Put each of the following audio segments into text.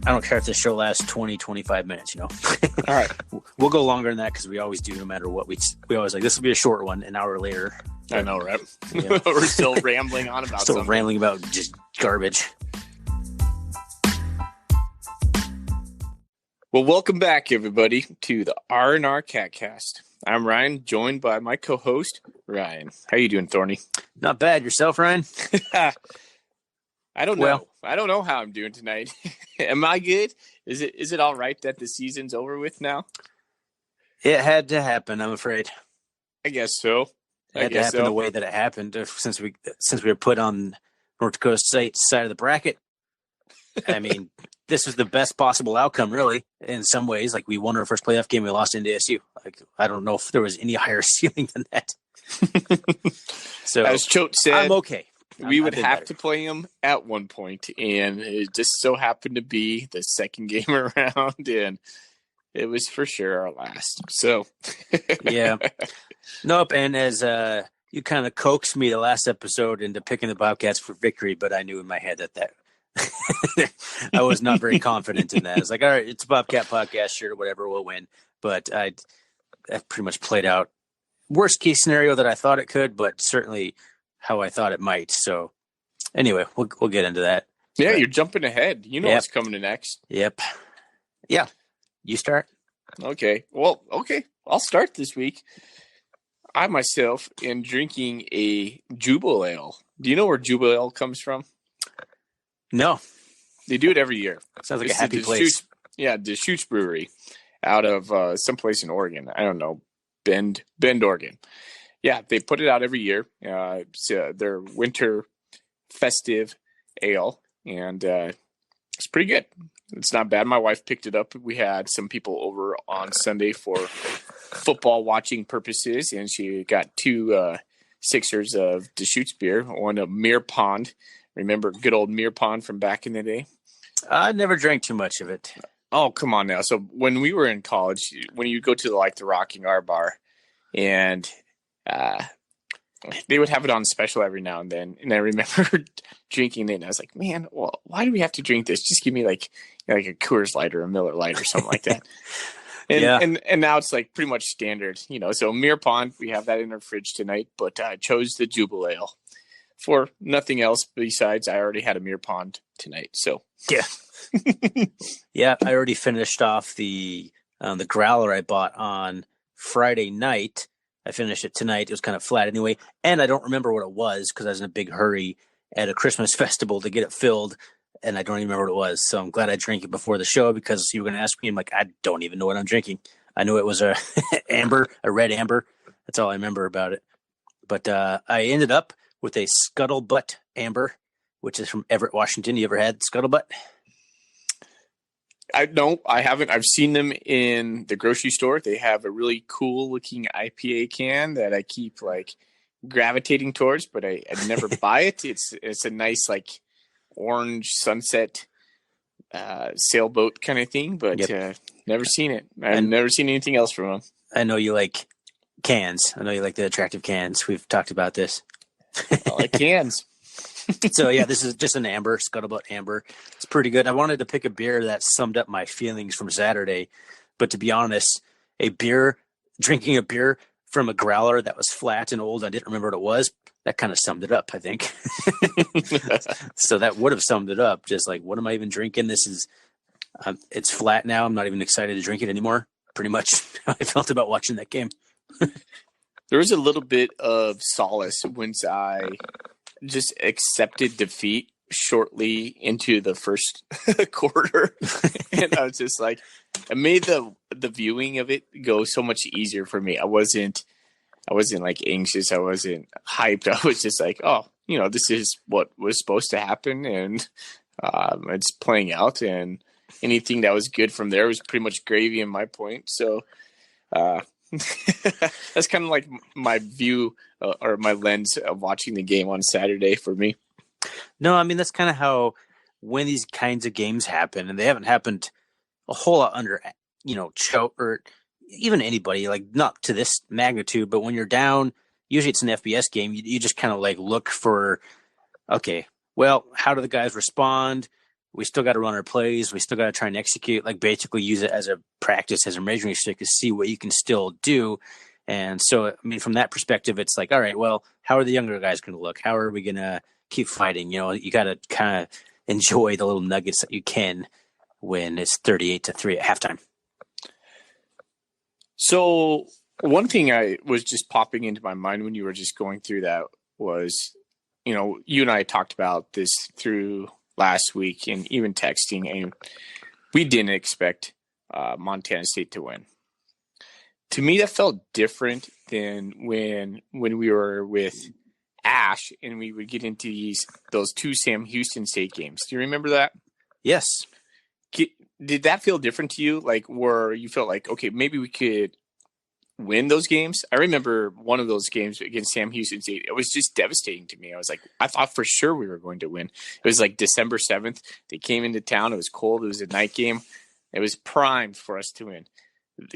I don't care if this show lasts 20, 25 minutes, All right. We'll go longer than that because we always do, no matter what. We always like, this will be a short one, an hour later. I know, right? Yeah. We're still rambling on about Still something. rambling about just garbage. Well, welcome back, everybody, to the R&R Catcast. I'm Ryan, joined by my co-host, Ryan. How you doing, Thorny? Not bad. Yourself, Ryan? I don't know. I don't know how I'm doing tonight. Am I good? Is it all right that the season's over with now? It had to happen, I'm afraid. I guess so. It had to happen the way that it happened since we were put on North Dakota State's side of the bracket. I mean, this was the best possible outcome, really, in some ways. Like, we won our first playoff game, we lost to NDSU. Like, I don't know if there was any higher ceiling than that. So, as Choate said, I'm okay. We would have to play them at one point, and it just so happened to be the second game around, and it was for sure our last. So, yeah. Nope, and as you kind of coaxed me the last episode into picking the Bobcats for victory, but I knew in my head that I was not very confident in that. It's like, all right, it's a Bobcat podcast, sure, whatever, we'll win. But I pretty much played out worst case scenario that I thought it could, but certainly how I thought it might. So anyway, we'll get into that. Yeah, but you're jumping ahead. You know what's coming next. Yep. Yeah. You start. Okay. Well, okay. I'll start this week. I myself am drinking a Jubal Ale. Do you know where Jubal Ale comes from? No. They do it every year. Sounds like a happy place. Deschutes Brewery out of someplace in Oregon. I don't know. Bend, Oregon. Yeah, they put it out every year. It's their winter festive ale, and it's pretty good. It's not bad. My wife picked it up. We had some people over on Sunday for football watching purposes, and she got two sixers of Deschutes beer, one of Mere Pond. Remember good old Mere Pond from back in the day? I never drank too much of it. Oh, come on now. So when we were in college, when you go to the Rocking R bar, and they would have it on special every now and then. And I remember drinking it, and I was like, man, well, why do we have to drink this? Just give me like a Coors Light or a Miller Lite or something like that. And now it's like pretty much standard, So Mere Pond, we have that in our fridge tonight, but I chose the Jubal Ale for nothing else besides I already had a Mere Pond tonight. So yeah. Yeah, I already finished off the growler I bought on Friday night. I finished it tonight. It was kind of flat anyway. And I don't remember what it was because I was in a big hurry at a Christmas festival to get it filled. And I don't even remember what it was. So I'm glad I drank it before the show because you were going to ask me. I'm like, I don't even know what I'm drinking. I knew it was a red amber. That's all I remember about it. But I ended up with a Scuttlebutt amber, which is from Everett, Washington. You ever had Scuttlebutt? I haven't. I've seen them in the grocery store. They have a really cool looking IPA can that I keep gravitating towards, but I never buy it. It's a nice orange sunset sailboat kind of thing, but never seen it. I've never seen anything else from them. I know you like cans. I know you like the attractive cans. We've talked about this. I like cans. So yeah, this is just an amber, Scuttlebutt amber. It's pretty good. I wanted to pick a beer that summed up my feelings from Saturday, but to be honest, drinking a beer from a growler that was flat and old, I didn't remember what it was. That kind of summed it up, I think. So that would have summed it up. Just like, what am I even drinking? This is, it's flat now. I'm not even excited to drink it anymore. Pretty much how I felt about watching that game. There was a little bit of solace once I just accepted defeat shortly into the first quarter. And I was just like, it made the viewing of it go so much easier for me. I wasn't anxious. I wasn't hyped. I was just like, oh, this is what was supposed to happen. And it's playing out, and anything that was good from there was pretty much gravy in my point. So, that's kind of like my view or my lens of watching the game on Saturday for me. No, I mean, that's kind of how when these kinds of games happen, and they haven't happened a whole lot under, Choate or even anybody, not to this magnitude, but when you're down, usually it's an FBS game. You just kind of look for, okay, well, how do the guys respond? we still got to run our plays. We still got to try and execute, like basically use it as a practice, as a measuring stick to see what you can still do. And so, I mean, from that perspective, it's like, all right, well, how are the younger guys going to look? How are we going to keep fighting? You know, you got to kind of enjoy the little nuggets that you can when it's 38-3 at halftime. So one thing I was just popping into my mind when you were just going through that was, you know, you and I talked about this through last week and even texting, and we didn't expect Montana State to win. To me, that felt different than when we were with Ash and we would get into those two Sam Houston State games. Do you remember that? Yes. Did that feel different to you? Like, where you felt like, okay, maybe we could win those games? I remember one of those games against Sam Houston State. It was just devastating to me. I was like, I thought for sure we were going to win. It was like December 7th. They came into town. It was cold. It was a night game. It was primed for us to win.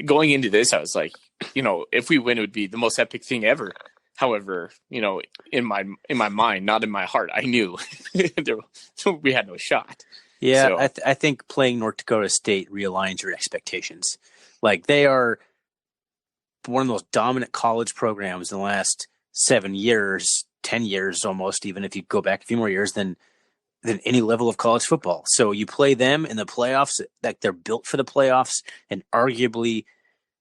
Going into this, I was like, you know, if we win, it would be the most epic thing ever. However, you know, in my mind, not in my heart, I knew we had no shot. Yeah, So, I think playing North Dakota State realigns your expectations. Like, they are one of the most dominant college programs in the last 7 years, 10 years almost, even if you go back a few more years, than any level of college football. So you play them in the playoffs, like they're built for the playoffs, and arguably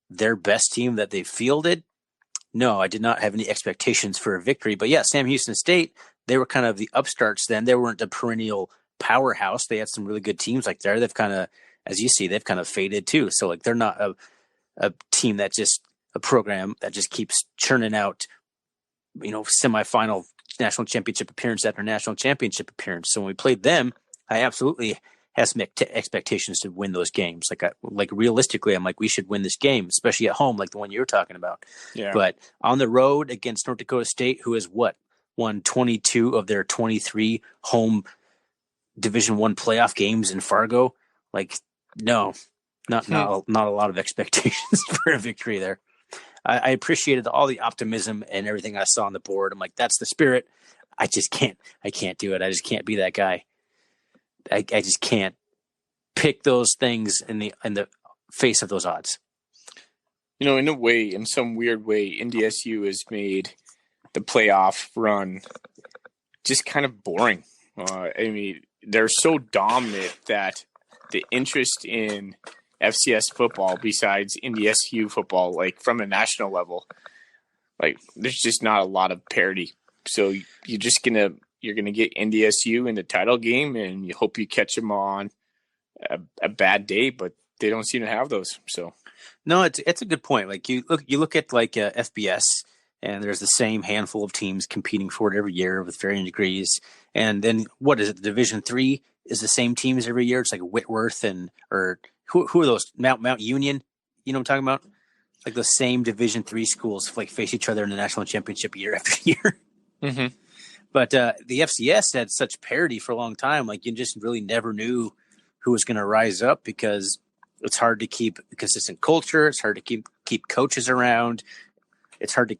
their best team that they fielded. No, I did not have any expectations for a victory. But yeah, Sam Houston State, they were kind of the upstarts then. They weren't a perennial powerhouse. They had some really good teams like there. They've kind of, as you see, they've kind of faded too. So like they're not a team that just, a program that just keeps churning out, you know, semifinal national championship appearance after national championship appearance. So when we played them, I absolutely had some expectations to win those games. Like realistically, I'm like, we should win this game, especially at home, like the one you're talking about. yeah. But on the road against North Dakota State, who has won 22 of their 23 home Division I playoff games in Fargo. Like, no, not a lot of expectations for a victory there. I appreciated all the optimism and everything I saw on the board. I'm like, that's the spirit. I can't do it. I just can't be that guy. I just can't pick those things in the face of those odds. You know, in some weird way, NDSU has made the playoff run just kind of boring. I mean, they're so dominant that the interest in FCS football, besides NDSU football, like from a national level, like there's just not a lot of parity. So you're gonna get NDSU in the title game, and you hope you catch them on a bad day, but they don't seem to have those. So no, it's a good point. Like you look at like FBS, and there's the same handful of teams competing for it every year with varying degrees. And then what is it? The Division III is the same teams every year. It's like Whitworth or who are those? Mount Union. You know what I'm talking about? Like the same Division III schools like face each other in the national championship year after year. Mm-hmm. But the FCS had such parity for a long time. Like you just really never knew who was going to rise up because it's hard to keep a consistent culture. It's hard to keep coaches around. It's hard to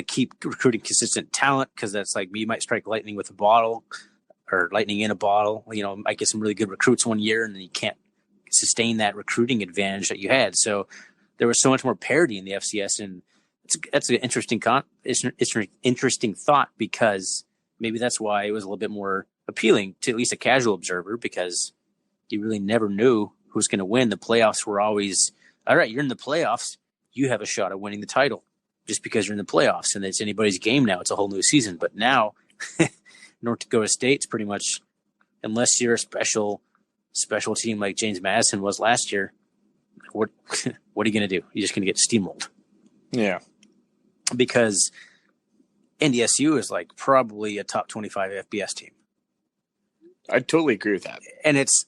keep recruiting consistent talent because that's like you might strike lightning with a bottle or lightning in a bottle. You know, might get some really good recruits one year and then you can't sustain that recruiting advantage that you had. So there was so much more parity in the FCS, and that's an interesting interesting thought because maybe that's why it was a little bit more appealing to at least a casual observer because you really never knew who was going to win. The playoffs were always, all right, you're in the playoffs, you have a shot at winning the title just because you're in the playoffs, and it's anybody's game now. It's a whole new season. But now North Dakota State's pretty much, unless you're a special team like James Madison was last year, what are you going to do? You're just going to get steamrolled. Yeah. Because NDSU is like probably a top 25 FBS team. I totally agree with that. And it's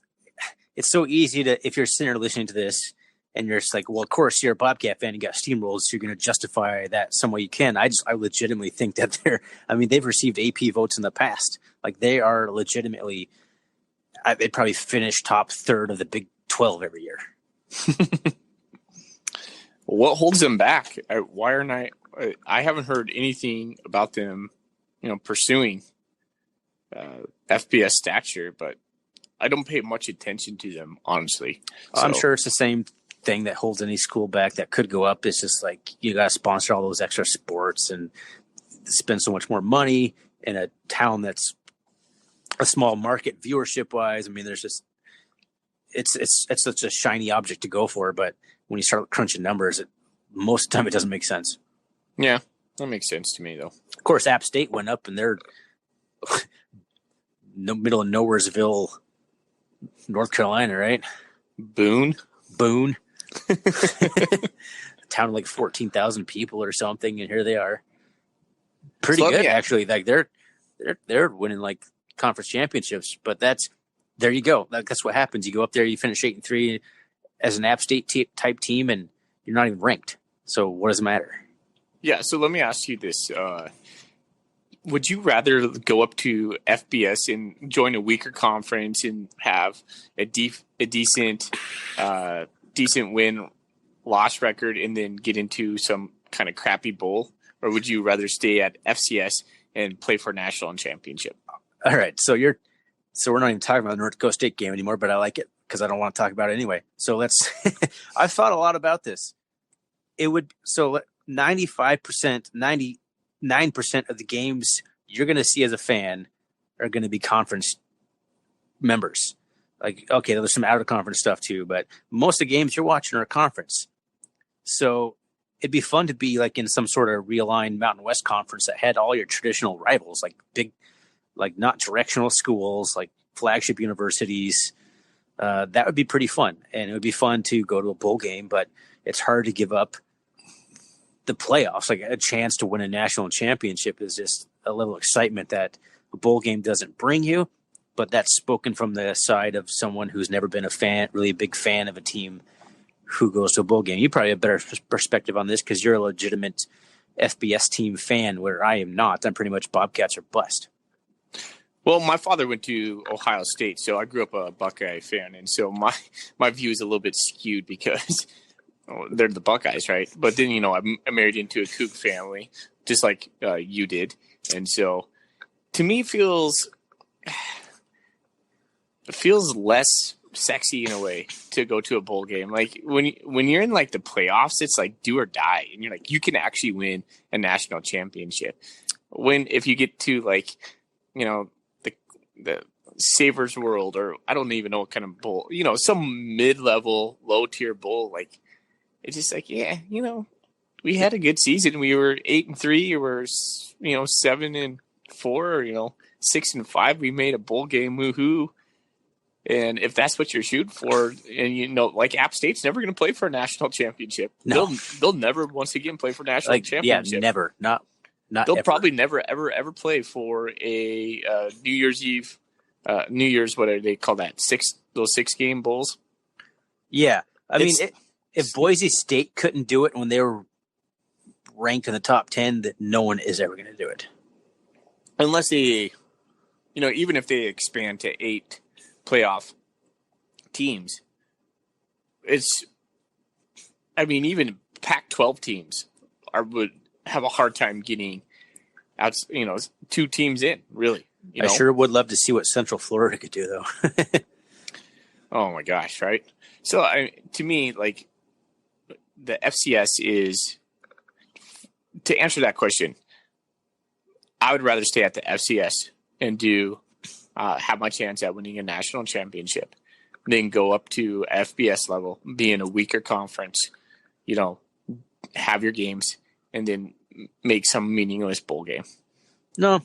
so easy to, if you're sitting there listening to this and you're just like, well, of course you're a Bobcat fan, you got steamrolled, so you're going to justify that some way you can. I legitimately think that they've received AP votes in the past. Like they are legitimately, they'd probably finish top third of the Big 12 every year. What holds them back? Why aren't I haven't heard anything about them, pursuing FBS stature, but I don't pay much attention to them, honestly. I'm sure it's the same thing that holds any school back that could go up. It's just like you got to sponsor all those extra sports and spend so much more money in a town that's a small market viewership wise. I mean, there's just it's such a shiny object to go for, but when you start crunching numbers, most of the time it doesn't make sense. Yeah, that makes sense to me, though. Of course, App State went up, and they're middle of nowheresville, North Carolina, right? Boone. A town of like 14,000 people or something, and here they are. Pretty good, actually. Like they're winning like conference championships, but there you go. That's what happens. You go up there, you finish 8-3 as an App State type team, and you're not even ranked. So what does it matter? Yeah. So let me ask you this: would you rather go up to FBS and join a weaker conference and have a decent win-loss record, and then get into some kind of crappy bowl, or would you rather stay at FCS and play for a national championship? All right, so we're not even talking about the North Dakota State game anymore, but I like it because I don't want to talk about it anyway. So let's. I've thought a lot about this. It would 95%, 99% of the games you're going to see as a fan are going to be conference members. Like, okay, there's some out of conference stuff too, but most of the games you're watching are conference. So it'd be fun to be like in some sort of realigned Mountain West conference that had all your traditional rivals, like big, like not directional schools, like flagship universities. That would be pretty fun. And it would be fun to go to a bowl game, but it's hard to give up the playoffs. Like a chance to win a national championship is just a little excitement that a bowl game doesn't bring you. But that's spoken from the side of someone who's never been really a big fan of a team who goes to a bowl game. You probably have a better perspective on this because you're a legitimate FBS team fan, where I am not. I'm pretty much Bobcats or bust. Well, my father went to Ohio State, so I grew up a Buckeye fan, and so my view is a little bit skewed because they're the Buckeyes, right? But then, I married into a Coug family, just like you did, and so to me, it feels less sexy in a way to go to a bowl game. Like when you're in like the playoffs, it's like do or die, and you're like you can actually win a national championship. If you get to like the Savers World, or I don't even know what kind of bowl, some mid-level, low-tier bowl, like it's just like, yeah, we had a good season. We were 8-3, or we're 7-4, or 6-5. We made a bowl game, woohoo! And if that's what you're shooting for, and like App State's never going to play for a national championship. No. They'll never once again play for national championship. Yeah, never. Not they'll ever. Probably never ever play for a New Year's Eve, New Year's, what do they call that? Those 6-game bowls. Yeah, I mean, if Boise State couldn't do it when they were ranked in the top 10, that no one is ever going to do it, unless they, even if they expand to 8 playoff teams. Even Pac-12 teams would have a hard time getting out, 2 teams in, really. I sure would love to see what Central Florida could do, though. Oh my gosh, right? So to me, like the FCS is, to answer that question, I would rather stay at the FCS and have my chance at winning a national championship, then go up to FBS level, be in a weaker conference, have your games, and then make some meaningless bowl game. No,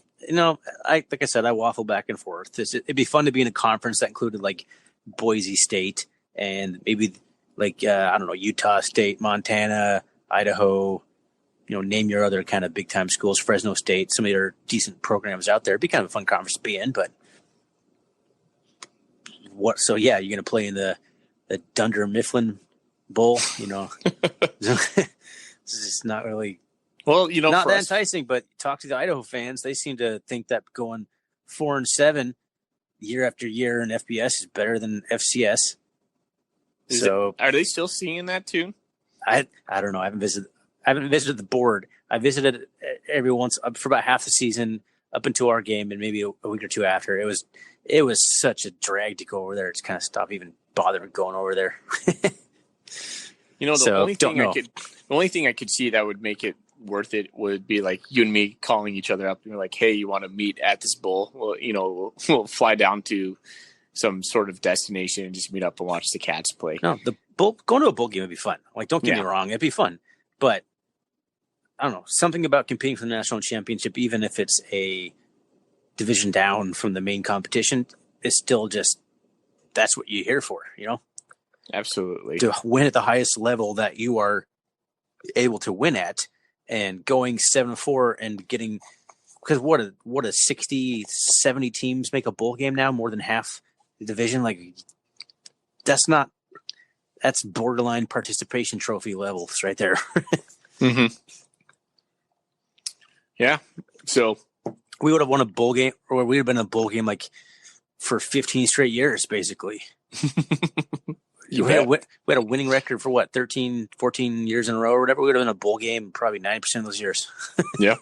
like I said, I waffle back and forth. It'd be fun to be in a conference that included like Boise State and maybe like, I don't know, Utah State, Montana, Idaho, name your other kind of big time schools, Fresno State, some of your decent programs out there. It'd be kind of a fun conference to be in, but so yeah, you're going to play in the Dunder Mifflin Bowl, It's just not really, not that enticing, but talk to the Idaho fans. They seem to think that going 4-7 year after year in FBS is better than FCS. Are they still seeing that too? I don't know. I haven't visited the board. I visited every once for about half the season. up until our game and maybe a week or two after, it was such a drag to go over there. It's kind of stopped even bothering going over there. The only thing I could see that would make it worth it would be like you and me calling each other up and we're like, hey, you want to meet at this bowl? Well, we'll fly down to some sort of destination and just meet up and watch the Cats play. No, going to a bowl game would be fun. Like, don't get me wrong, it'd be fun. But I don't know, something about competing for the national championship, even if it's a division down from the main competition, is still just, that's what you're here for, Absolutely. To win at the highest level that you are able to win at, and going 7-4 and getting, because what a 60, 70 teams make a bowl game now, more than half the division. Like, that's borderline participation trophy levels right there. Mm-hmm. Yeah. So we would have won a bowl game, or we would have been in a bowl game like for 15 straight years, basically. We had a winning record for 13, 14 years in a row or whatever. We would have been in a bowl game probably 90% of those years. Yeah.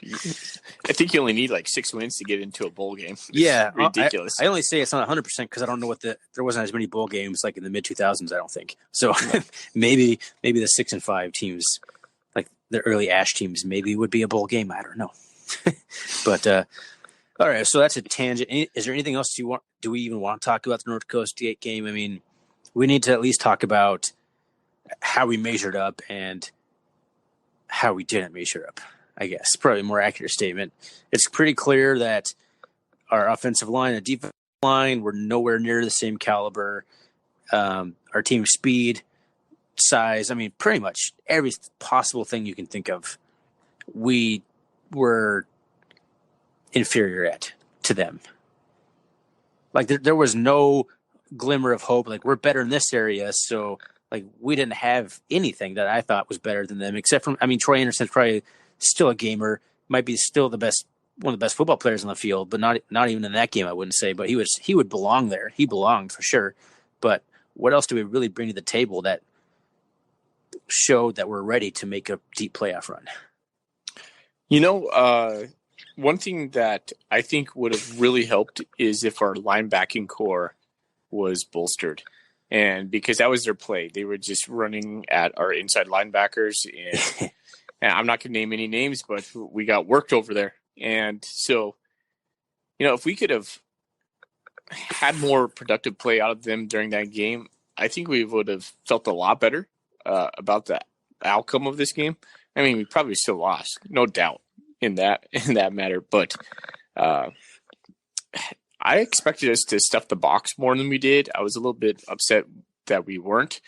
I think you only need like 6 wins to get into a bowl game. It's ridiculous. I only say it's not 100% because I don't know there wasn't as many bowl games like in the mid 2000s. I don't think so. No. maybe the 6-5 teams, like the early Ash teams, maybe would be a bowl game. I don't know. But all right, so that's a tangent. Is there anything else do we even want to talk about the North Dakota State game? I mean, we need to at least talk about how we measured up and how we didn't measure up, I guess. Probably a more accurate statement. It's pretty clear that our offensive line and defensive line were nowhere near the same caliber. Our team speed, size, I mean, pretty much every possible thing you can think of, we were inferior to them. Like, there was no glimmer of hope, like, we're better in this area, so like we didn't have anything that I thought was better than them, except from, I mean, Troy Anderson's probably still a gamer, might be still one of the best football players on the field, but not even in that game, I wouldn't say. But he would belong there. He belonged for sure. But what else do we really bring to the table that showed that we're ready to make a deep playoff run? One thing that I think would have really helped is if our linebacking core was bolstered. And because that was their play, they were just running at our inside linebackers. And I'm not going to name any names, but we got worked over there. And so, if we could have had more productive play out of them during that game, I think we would have felt a lot better about the outcome of this game. I mean, we probably still lost, no doubt in that matter. But I expected us to stuff the box more than we did. I was a little bit upset that we weren't.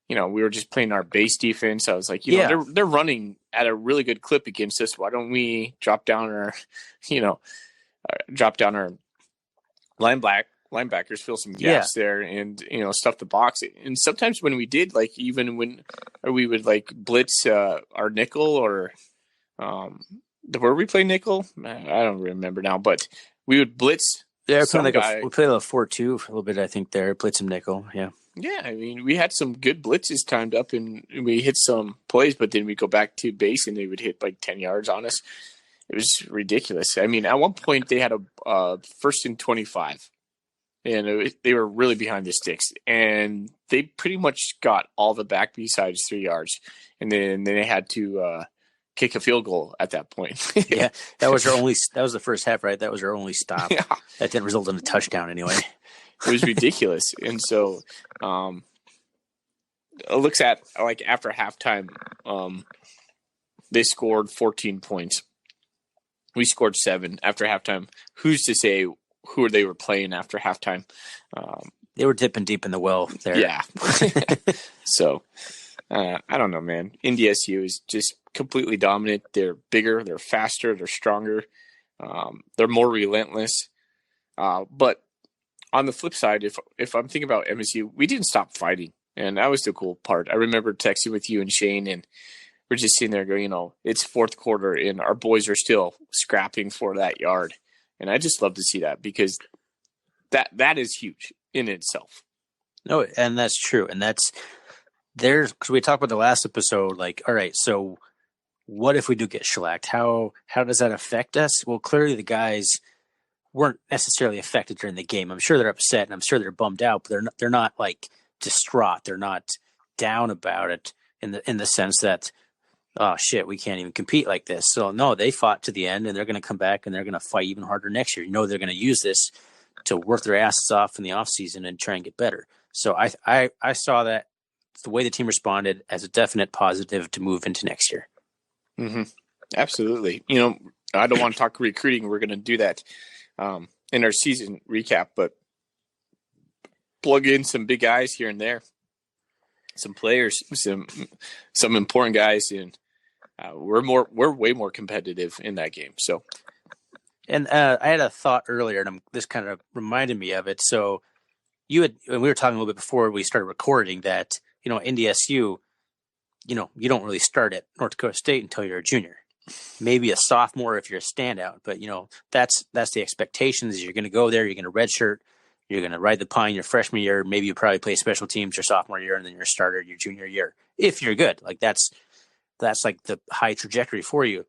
We were just playing our base defense. I was like, they're running at a really good clip against us. Why don't we drop down our linebackers, fill some gaps there, and stuff the box. And sometimes when we did, like even when we would like blitz our nickel, or were we play nickel? I don't remember now, but we would blitz. Yeah, we played a 4-2 for a little bit, I think. There played some nickel. Yeah, I mean, we had some good blitzes timed up, and we hit some plays, but then we go back to base, and they would hit like 10 yards on us. It was ridiculous. I mean, at one point, they had a 1st and 25, and they were really behind the sticks, and they pretty much got all the back besides 3 yards, and then they had to kick a field goal at that point. Yeah, that was the first half, right? That was our only stop. Yeah. That didn't result in a touchdown anyway. It was ridiculous. And so it looks at, like, after halftime, they scored 14 points. We scored 7 after halftime. Who's to say who they were playing after halftime? They were dipping deep in the well there. Yeah. So, I don't know, man. NDSU is just completely dominant. They're bigger, they're faster, they're stronger. They're more relentless. But on the flip side, if I'm thinking about MSU, we didn't stop fighting. And that was the cool part. I remember texting with you and Shane, and we're just sitting there going, it's fourth quarter, and our boys are still scrapping for that yard. And I just love to see that, because that is huge in itself. No, and that's true. And because we talked about the last episode, like, all right, so what if we do get shellacked? How does that affect us? Well, clearly the guys weren't necessarily affected during the game. I'm sure they're upset and I'm sure they're bummed out, but they're not like distraught. They're not down about it in the sense that, oh shit, we can't even compete like this. So no, they fought to the end and they're going to come back and they're going to fight even harder next year. They're going to use this to work their asses off in the off season and try and get better. So I saw that the way the team responded as a definite positive to move into next year. Mm-hmm. Absolutely. I don't want to talk recruiting. We're going to do that in our season recap, but plug in some big guys here and there, some players, some important guys, and we're way more competitive in that game. So, and I had a thought earlier, and this kind of reminded me of it. So we were talking a little bit before we started recording that NDSU, you don't really start at North Dakota State until you're a junior. Maybe a sophomore if you're a standout, but that's the expectations. You're going to go there, you're going to redshirt, you're going to ride the pine your freshman year. Maybe you probably play special teams your sophomore year, and then you're a starter your junior year if you're good. Like that's like the high trajectory for you.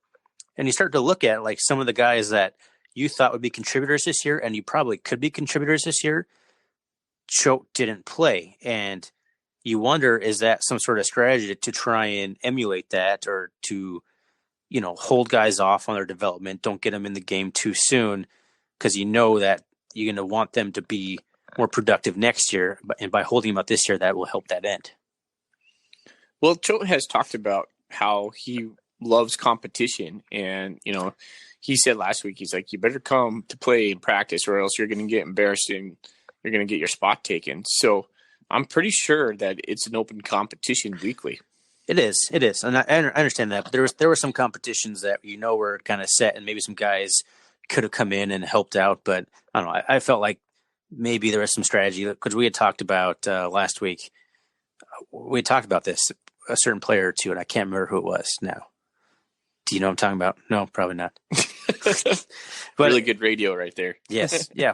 And you start to look at like some of the guys that you thought would be contributors this year, and you probably could be contributors this year. Choate didn't play, and you wonder, is that some sort of strategy to try and emulate that, or to hold guys off on their development, don't get them in the game too soon, because that you're going to want them to be more productive next year, and by holding them out this year, that will help that end. Well, Choate has talked about how he loves competition, and he said last week, he's like, you better come to play and practice, or else you're going to get embarrassed and you're going to get your spot taken. So I'm pretty sure that it's an open competition weekly. It is, and I understand that. But there were some competitions that were kind of set, and maybe some guys could have come in and helped out. But I don't know. I felt like maybe there was some strategy, because we had talked about last week. We had talked about this, a certain player or two, and I can't remember who it was now. Do you know what I'm talking about? No, probably not. But really good radio right there. Yes, yeah.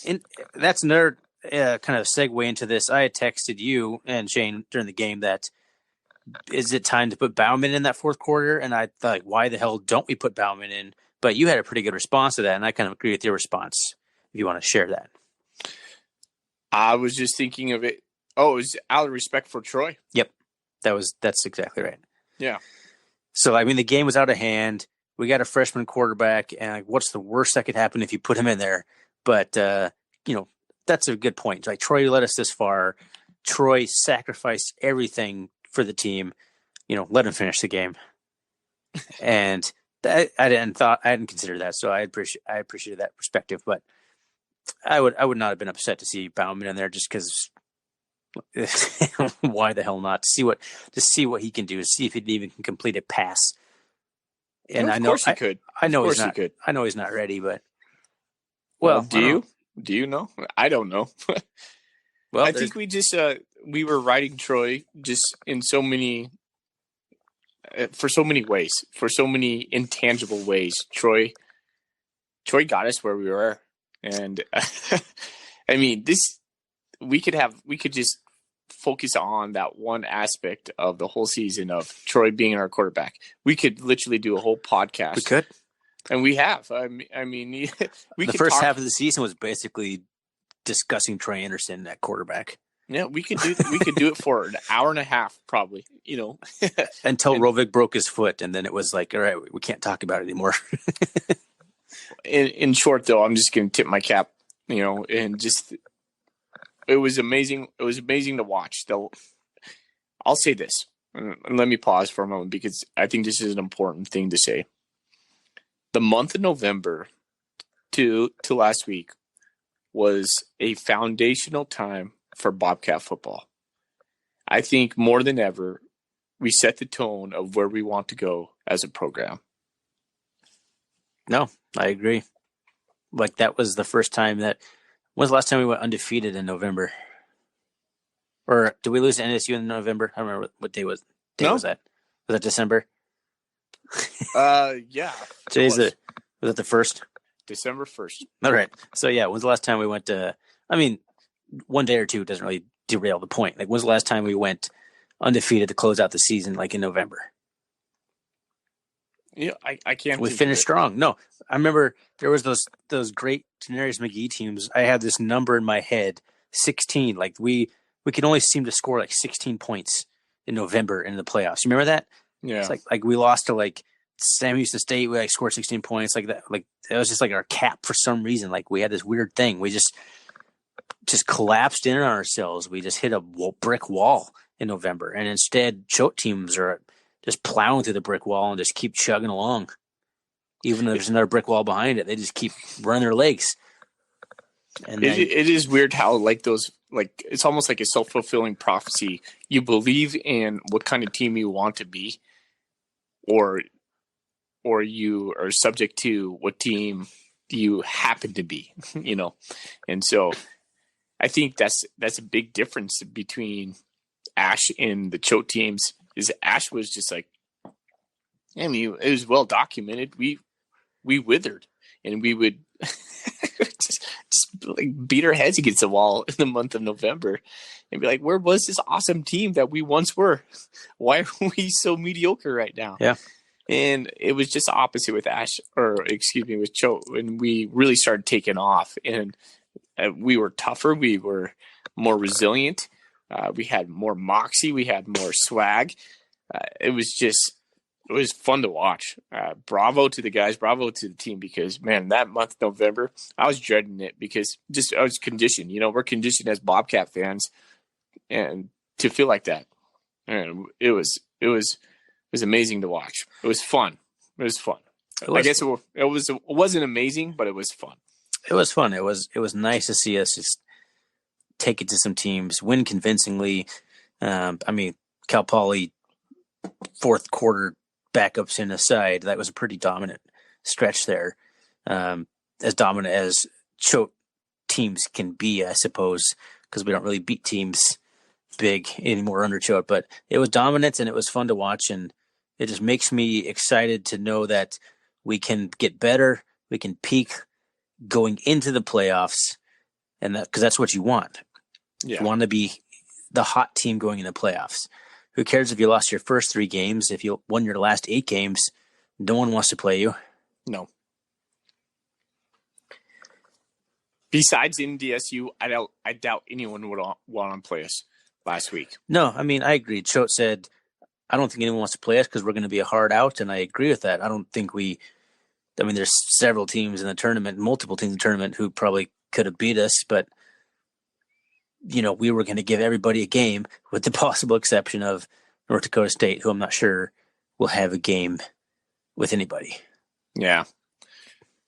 And that's another kind of segue into this. I had texted you and Shane during the game that, is it time to put Bauman in that fourth quarter? And I thought, why the hell don't we put Bauman in? But you had a pretty good response to that, and I kind of agree with your response, if you want to share that. I was just thinking of it. Oh, it was out of respect for Troy. Yep. That's exactly right. Yeah. So, I mean, the game was out of hand. We got a freshman quarterback, and what's the worst that could happen if you put him in there? But, that's a good point. Like, Troy led us this far. Troy sacrificed everything for the team. Let him finish the game. And I hadn't consider that. So I appreciate that perspective. But I would not have been upset to see Bauman in there, just because why the hell not? To see what he can do, to see if he even can complete a pass. And of course he could. I know he's not. I know he's not ready, but do you? Do you know? I don't know. Well, I think we just we were riding Troy just in so many for so many ways, for so many intangible ways. Troy got us where we were, and I mean, we could just focus on that one aspect of the whole season of Troy being our quarterback. We could literally do a whole podcast. We could. And we have. I mean, the first half of the season was basically discussing Troy Anderson at quarterback. Yeah, we could do it for an hour and a half, probably. Until Rovig broke his foot, and then it was like, all right, we can't talk about it anymore. In short, though, I'm just going to tip my cap. And just it was amazing. It was amazing to watch. I'll say this, and let me pause for a moment, because I think this is an important thing to say. The month of November to last week was a foundational time for Bobcat football. I think more than ever, we set the tone of where we want to go as a program. No, I agree. Like, that was the first time when was the last time we went undefeated in November? Or did we lose to NDSU in November? I don't remember what day was that? Was that December? Yeah. Was it the 1st? December 1st. All right. So yeah, when's the last time we went to, I mean, one day or two doesn't really derail the point. Like, when's the last time we went undefeated to close out the season, like in November? Yeah, I can't We think of finished it. strong. No, I remember there was those great Daenerys McGee teams. I had this number in my head, 16. Like we could only seem to score like 16 points in November in the playoffs. You remember that? It's Yeah. like we lost to like Sam Houston State. We like scored 16 points like that. Like it was just like our cap for some reason. Like we had this weird thing. We just collapsed in on ourselves. We just hit a brick wall in November, and instead, choke teams are just plowing through the brick wall and just keep chugging along. Even though there's another brick wall behind it, they just keep running their legs. And then It is weird how like those like it's almost like a self-fulfilling prophecy. You believe in what kind of team you want to be, or you are subject to what team you happen to be, you know. And so I think that's a big difference between Ash and the choke teams. Is Ash was just like, I mean, it was well documented. We withered, and we would just like beat our heads against the wall in the month of November, and be like, "Where was this awesome team that we once were? Why are we so mediocre right now?" yeah, And it was just the opposite with Ash, or excuse me, with Cho, when we really started taking off, and we were tougher, we were more resilient, we had more moxie, we had more swag. It was fun to watch. Bravo to the guys, bravo to the team, because man, that month November, I was dreading it because just I was conditioned. You know, we're conditioned as Bobcat fans, and to feel like that, and it was amazing to watch. It was fun. It was fun. I guess it wasn't amazing, but it was fun. It was fun. It was nice to see us just take it to some teams, win convincingly. I mean, Cal Poly fourth quarter backups in aside, that was a pretty dominant stretch there. As dominant as choke teams can be, I suppose, because we don't really beat teams big anymore under choke. But it was dominant and it was fun to watch, and it just makes me excited to know that we can get better, we can peak going into the playoffs, and that because that's what you want. Yeah. You want to be the hot team going into playoffs. Who cares if you lost your first 3 games? If you won your last 8 games, no one wants to play you. No. Besides NDSU, I doubt anyone would want to play us last week. No, I mean, I agree. Choate said, I don't think anyone wants to play us because we're going to be a hard out, and I agree with that. I don't think there's several teams in the tournament, multiple teams in the tournament who probably could have beat us, but we were going to give everybody a game with the possible exception of North Dakota State, who I'm not sure will have a game with anybody. Yeah.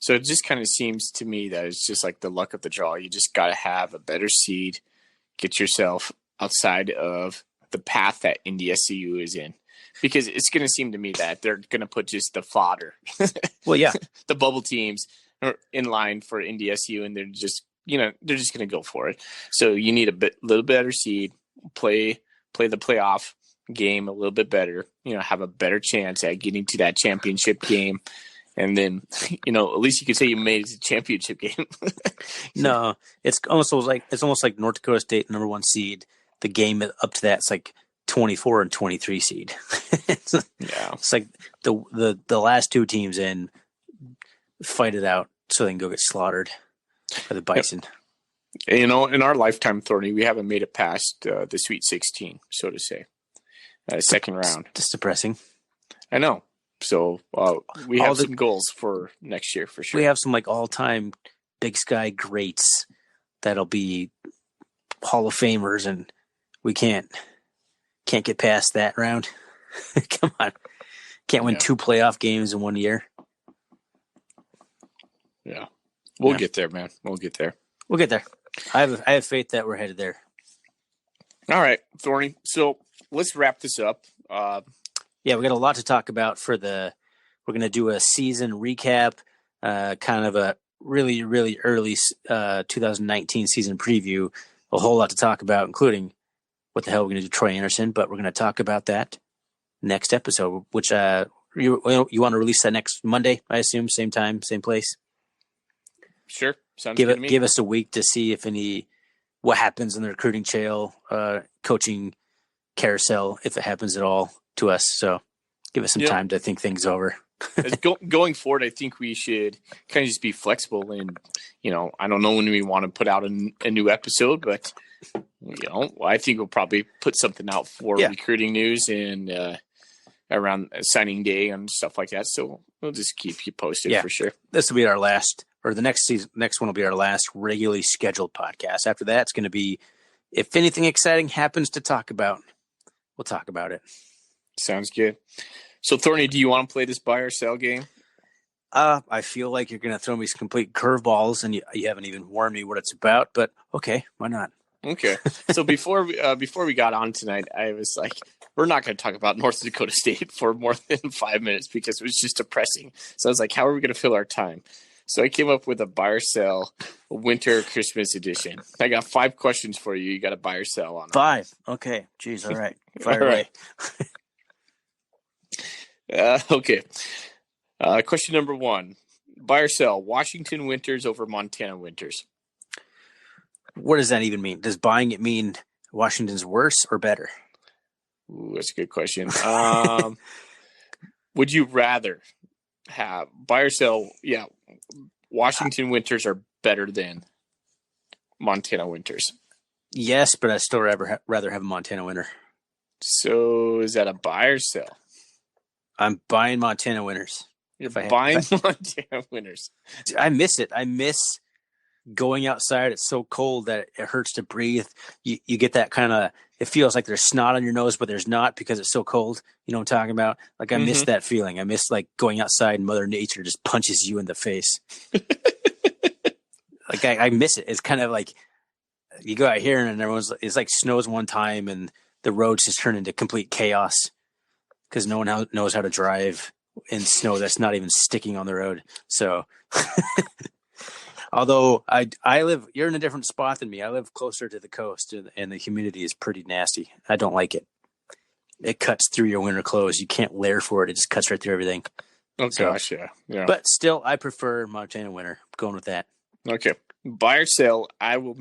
So it just kind of seems to me that it's just like the luck of the draw. You just got to have a better seed, get yourself outside of the path that NDSU is in, because it's going to seem to me that they're going to put just the fodder, well, yeah, the bubble teams are in line for NDSU, and they're just going to go for it. So you need little better seed, play the playoff game a little bit better, have a better chance at getting to that championship game. And then, at least you could say you made it to the championship game. No, it's almost like North Dakota State, number 1 seed. The game up to that's like 24 and 23 seed. It's like the last 2 teams in fight it out so they can go get slaughtered by the Bison. In our lifetime, Thorny, we haven't made it past the Sweet 16, so to say, second round. Just depressing. I know. So we have some goals for next year for sure. We have some like all-time Big Sky greats that'll be Hall of Famers, and we can't get past that round. Come on, can't win 2 playoff games in 1 year. Yeah, we'll get there, man. We'll get there. We'll get there. I have faith that we're headed there. All right, Thorny. So let's wrap this up. Yeah, we got a lot to talk about we're going to do a season recap, kind of a really, really early 2019 season preview. A whole lot to talk about, including what the hell we're going to do Troy Anderson, but we're going to talk about that next episode, which you want to release that next Monday, I assume, same time, same place. Sure. Sounds good to me. Give us a week to see what happens in the recruiting trail, coaching carousel, if it happens at all to us. So give us some time to think things over. Going forward, I think we should kind of just be flexible. And, I don't know when we want to put out a new episode, but, I think we'll probably put something out for recruiting news and around signing day and stuff like that. So we'll just keep you posted for sure. This will be our last, or the next one will be our last regularly scheduled podcast. After that, it's going to be, if anything exciting happens to talk about, we'll talk about it. Sounds good. So, Thorny, do you want to play this buy or sell game? I feel like you're going to throw me some complete curveballs, and you haven't even warned me what it's about. But okay, why not? Okay. So before we got on tonight, I was like, we're not going to talk about North Dakota State for more than 5 minutes because it was just depressing. So I was like, how are we going to fill our time? So I came up with a buy or sell winter Christmas edition. I got 5 questions for you. You got to buy or sell on them. 5. Okay. Jeez. All right. Fire away. Okay. Question number 1. Buy or sell Washington Winters over Montana Winters? What does that even mean? Does buying it mean Washington's worse or better? Ooh, that's a good question. Would you rather have buy or sell? Yeah, Washington Winters are better than Montana Winters. Yes, but I still rather have a Montana winter. So is that a buy or sell? I'm buying Montana Winters. You're buying Montana Winters. I miss it. I miss going outside. It's so cold that it hurts to breathe. You get that kind of, it feels like there's snot on your nose, but there's not because it's so cold. You know what I'm talking about? Like I miss that feeling. I miss like going outside and Mother Nature just punches you in the face. Like I miss it. It's kind of like you go out here and it's like snows one time and the roads just turn into complete chaos because no one knows how to drive in snow that's not even sticking on the road. So although I live, you're in a different spot than me. I live closer to the coast, and the humidity is pretty nasty. I don't like it. It cuts through your winter clothes. You can't layer for it. It just cuts right through everything. Oh, gosh, yeah. But still, I prefer Montana winter. I'm going with that. Okay. Buy or sell, I will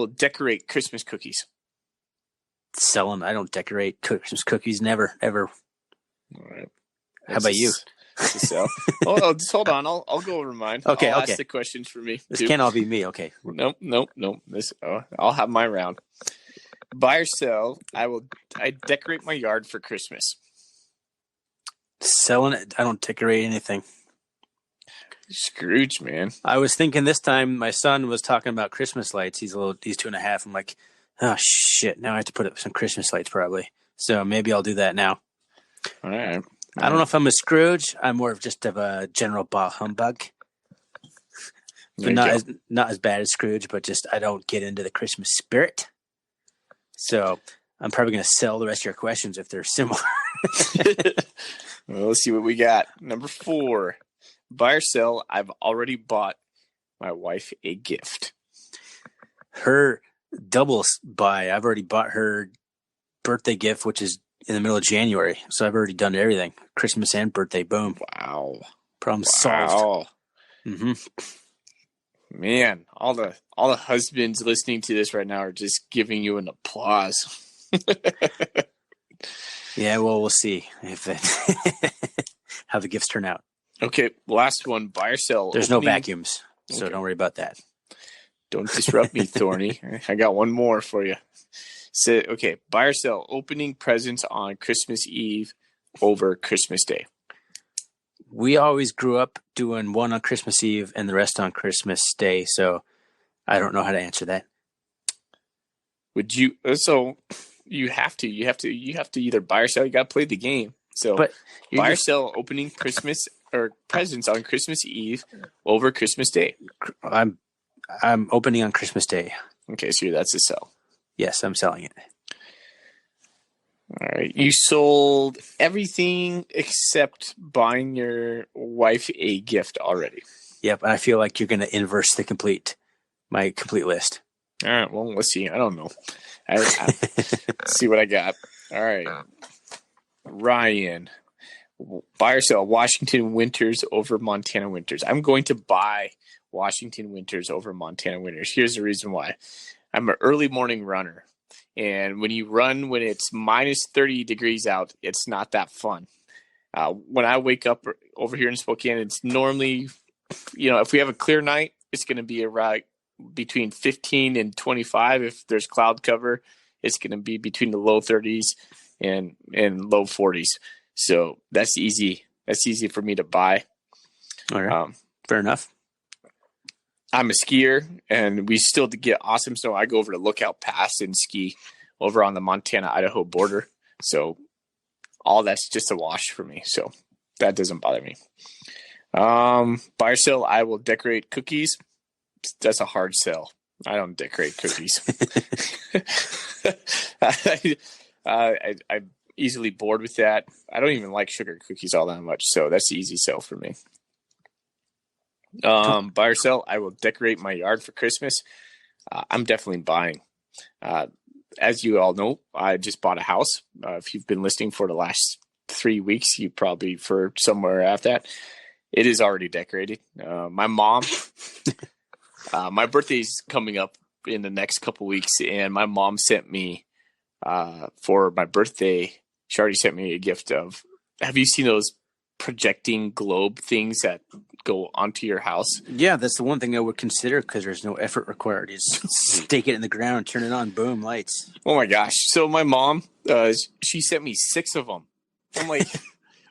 decorate Christmas cookies. Selling. I don't decorate Christmas cookies. Never, ever. All right. How about you? So, just hold on. I'll go over mine. Okay. I'll ask the questions for me. This can't all be me. Okay. Nope. I'll have my round. Buy or sell, I decorate my yard for Christmas. Selling it. I don't decorate anything. Scrooge, man. I was thinking this time my son was talking about Christmas lights. He's 2.5. I'm like, oh shit. Now I have to put up some Christmas lights probably. So maybe I'll do that now. All right. I don't know if I'm a Scrooge. I'm more of just of a general bah humbug. But not as bad as Scrooge, but just I don't get into the Christmas spirit. So I'm probably going to sell the rest of your questions if they're similar. Well, let's see what we got. Number 4, buy or sell. I've already bought my wife a gift. Her double buy. I've already bought her birthday gift, which is in the middle of January. So I've already done everything. Christmas and birthday. Boom. Wow. Problem solved. Mm-hmm. Man, all the husbands listening to this right now are just giving you an applause. Yeah, well, we'll see if how the gifts turn out. Okay, last one, buy or sell. There's no vacuums, so don't worry about that. Don't disrupt me, Thorny. I got one more for you. So, okay, buy or sell, opening presents on Christmas Eve over Christmas Day. We always grew up doing one on Christmas Eve and the rest on Christmas Day, so I don't know how to answer that. Would you? So you have to either buy or sell. You got to play the game. So, but buy or sell, opening Christmas or presents on Christmas Eve over Christmas Day. I'm opening on Christmas Day. Okay, so that's a sell. Yes, I'm selling it. All right. You sold everything except buying your wife a gift already. Yep. I feel like you're going to inverse my complete list. All right. Well, let's see. I don't know. Let's see what I got. All right. Ryan, buy or sell Washington Winters over Montana Winters. I'm going to buy Washington Winters over Montana Winters. Here's the reason why. I'm an early morning runner. And when you run when it's minus 30 degrees out, it's not that fun. When I wake up over here in Spokane, it's normally, if we have a clear night, it's going to be around between 15 and 25. If there's cloud cover, it's going to be between the low 30s and low 40s. So that's easy. That's easy for me to buy. All right. Fair enough. I'm a skier, and we still get awesome snow. I go over to Lookout Pass and ski over on the Montana-Idaho border. So all that's just a wash for me. So that doesn't bother me. Buy or sell, I will decorate cookies. That's a hard sell. I don't decorate cookies. I'm easily bored with that. I don't even like sugar cookies all that much. So that's the easy sell for me. Buy or sell, I will decorate my yard for Christmas. I'm definitely buying. As you all know, I just bought a house. If you've been listening for the last 3 weeks, you probably for somewhere after that. It is already decorated. My mom, my birthday's coming up in the next couple weeks, and my mom sent me for my birthday. She already sent me a gift of. Have you seen those projecting globe things that go onto your house? Yeah, that's the one thing I would consider because there's no effort required. You just stake it in the ground, turn it on, boom, lights. Oh my gosh. So my mom, she sent me 6 of them. I'm like,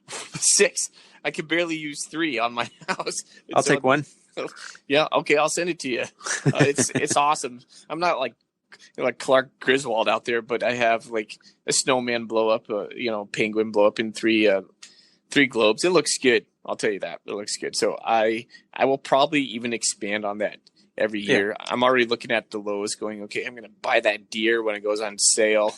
6? I could barely use 3 on my house. I'll take one. Yeah. Okay. I'll send it to you. It's awesome. I'm not like Clark Griswold out there, but I have like a snowman blow up, penguin blow up in 3 globes. It looks good. I'll tell you that. It looks good. So I will probably even expand on that every year. Yeah. I'm already looking at the Lowe's going, okay, I'm going to buy that deer when it goes on sale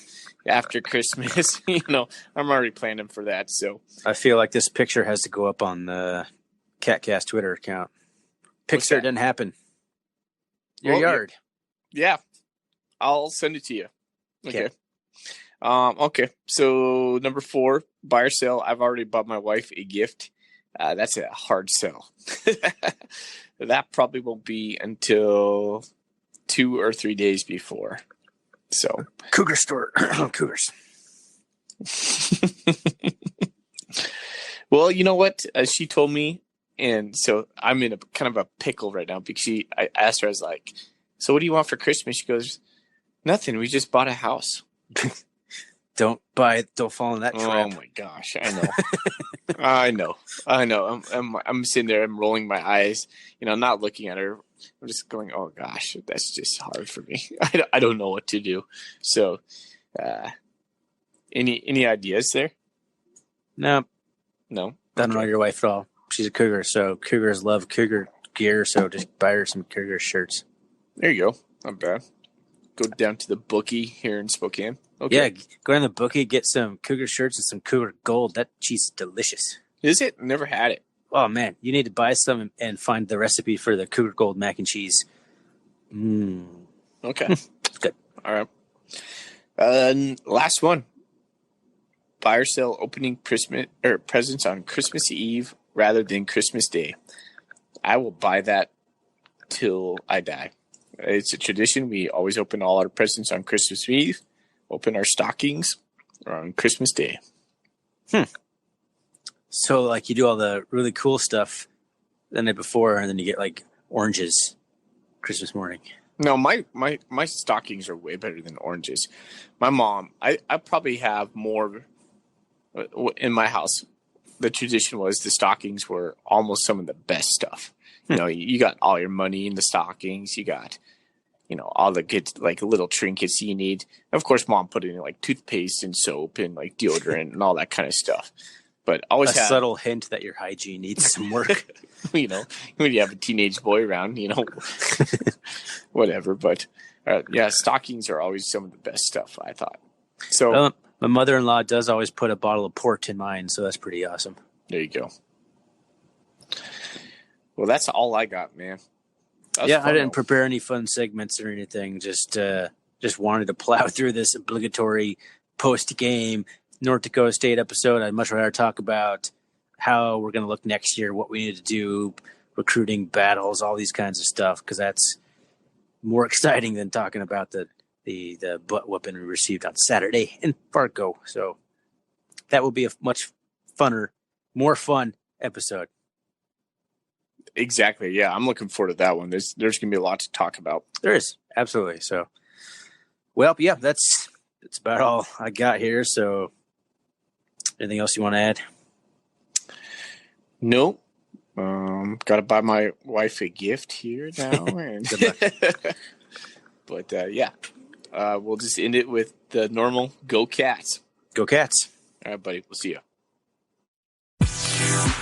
after Christmas. I'm already planning for that. So I feel like this picture has to go up on the CatCast Twitter account. Picture didn't happen. Your yard. Yeah. I'll send it to you. Okay. Okay. So number 4, buy or sell. I've already bought my wife a gift. That's a hard sell. That probably won't be until 2 or 3 days before. So Cougar store. Cougars. Well, you know what? She told me, and so I'm in a kind of a pickle right now because I asked her, I was like, so what do you want for Christmas? She goes, nothing. We just bought a house. Don't fall in that trap. Oh my gosh, I know. I know. I'm sitting there, I'm rolling my eyes, not looking at her. I'm just going, oh gosh, that's just hard for me. I don't know what to do. So, any ideas there? No. I don't know your wife at all. She's a cougar, so cougars love cougar gear. So just buy her some cougar shirts. There you go. Not bad. Go down to the bookie here in Spokane. Okay. Yeah, go down to the bookie, get some cougar shirts and some cougar gold. That cheese is delicious. Is it? Never had it. Oh, man. You need to buy some and find the recipe for the cougar gold mac and cheese. Okay. It's good. All right. Last one. Buy or sell opening presents on Christmas Eve rather than Christmas Day. I will buy that till I die. It's a tradition. We always open all our presents on Christmas Eve, open our stockings on Christmas Day. So, like, you do all the really cool stuff the night before, and then you get, like, oranges Christmas morning. No, my stockings are way better than oranges. My mom, I probably have more in my house. The tradition was the stockings were almost some of the best stuff. You got all your money in the stockings. You got, all the good, like, little trinkets you need. Of course, mom put in, like, toothpaste and soap and, like, deodorant and all that kind of stuff. But always a subtle hint that your hygiene needs some work. When you have a teenage boy around, whatever. But, stockings are always some of the best stuff, I thought. So my mother-in-law does always put a bottle of port in mine, so that's pretty awesome. There you go. Well, that's all I got, man. I didn't prepare any fun segments or anything. Just wanted to plow through this obligatory post-game North Dakota State episode. I'd much rather talk about how we're going to look next year, what we need to do, recruiting battles, all these kinds of stuff, because that's more exciting than talking about the butt whooping we received on Saturday in Fargo. So that will be a much funner more fun episode. Exactly. Yeah, I'm looking forward to that one. There's going to be a lot to talk about. There is, absolutely. So, well, yeah, that's about all I got here. So, anything else you want to add? No. Got to buy my wife a gift here now. And but yeah, we'll just end it with the normal "Go Cats." Go Cats. All right, buddy. We'll see you.